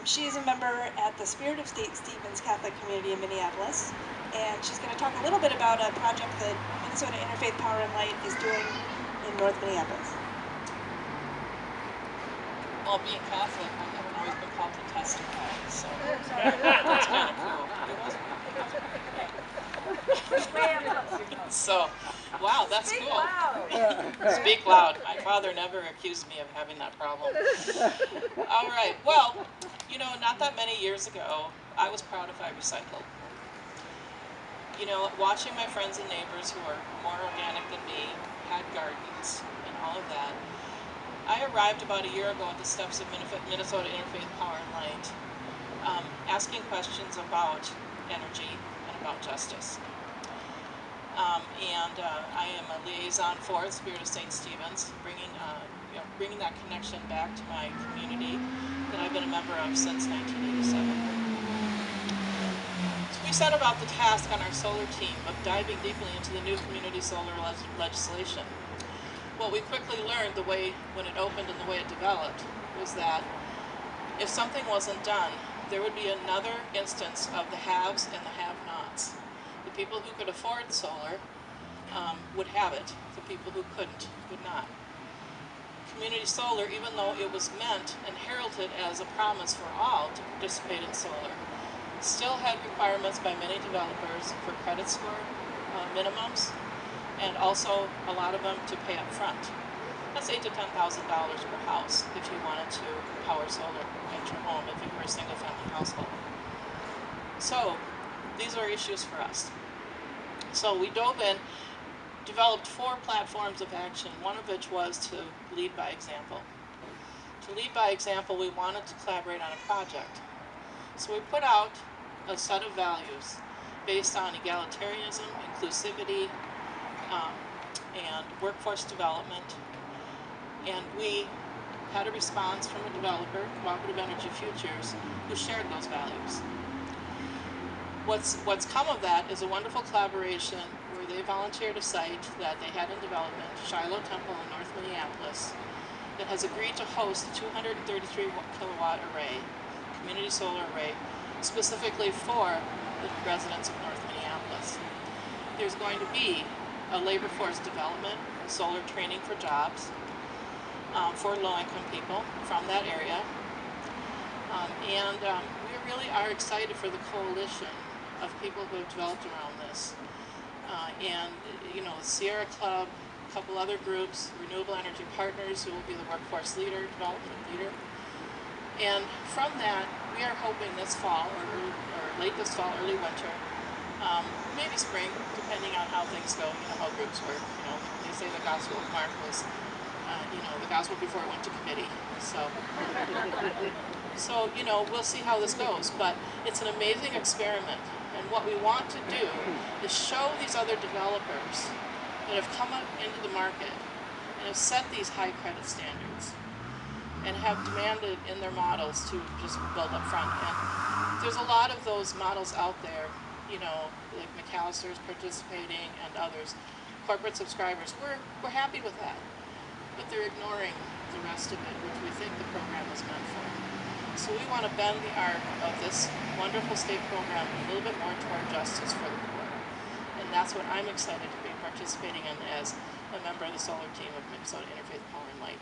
She is a member at the Spirit of St. Stephen's Catholic Community in Minneapolis, and she's going to talk a little bit about a project that Minnesota Interfaith Power and Light is doing in North Minneapolis. Well, being Catholic, I haven't always been called to testify, so that's kind of cool. So, wow, that's Speak cool. Loud. Speak loud. My father never accused me of having that problem. All right, well, you know, not that many years ago, I was proud if I recycled. You know, watching my friends and neighbors who are more organic than me, had gardens, and all of that, I arrived about a year ago at the steps of Minnesota Interfaith Power and Light, asking questions about energy and about justice. I am a liaison for the Spirit of St. Stephen's, bringing that connection back to my community that I've been a member of since 1987. So we set about the task on our solar team of diving deeply into the new community solar legislation. What we quickly learned when it opened and the way it developed was that if something wasn't done, there would be another instance of the haves and the have-nots. The people who could afford solar would have it. The people who couldn't would not. Community solar, even though it was meant and heralded as a promise for all to participate in solar, still had requirements by many developers for credit score minimums, and also a lot of them to pay up front. That's $8,000 to $10,000 per house if you wanted to power solar at your home, if you were a single-family household. So these are issues for us. So we dove in, developed 4 platforms of action, one of which was to lead by example. To lead by example, we wanted to collaborate on a project. So we put out a set of values based on egalitarianism, inclusivity, and workforce development. And we had a response from a developer, Cooperative Energy Futures, who shared those values. What's come of that is a wonderful collaboration where they volunteered a site that they had in development, Shiloh Temple in North Minneapolis, that has agreed to host a 233 kilowatt array, community solar array, specifically for the residents of North Minneapolis. There's going to be a labor force development, solar training for jobs for low-income people from that area. We really are excited for the coalition of people who have developed around this. You know, the Sierra Club, a couple other groups, Renewable Energy Partners, who will be the workforce leader, development leader. And from that, we are hoping this fall, or late this fall, early winter, maybe spring, depending on how things go, you know, how groups work. You know, they say the Gospel of Mark was, you know, the gospel before it went to committee. So, you know, we'll see how this goes. But it's an amazing experiment. And what we want to do is show these other developers that have come up into the market and have set these high credit standards and have demanded in their models to just build up front. And there's a lot of those models out there, you know, like McAllister's participating and others, corporate subscribers. We're happy with that, but they're ignoring the rest of it, which we think the program is meant for. So we want to bend the arc of this wonderful state program a little bit more toward justice for the poor. And that's what I'm excited to be participating in as a member of the solar team of Minnesota Interfaith Power and Light.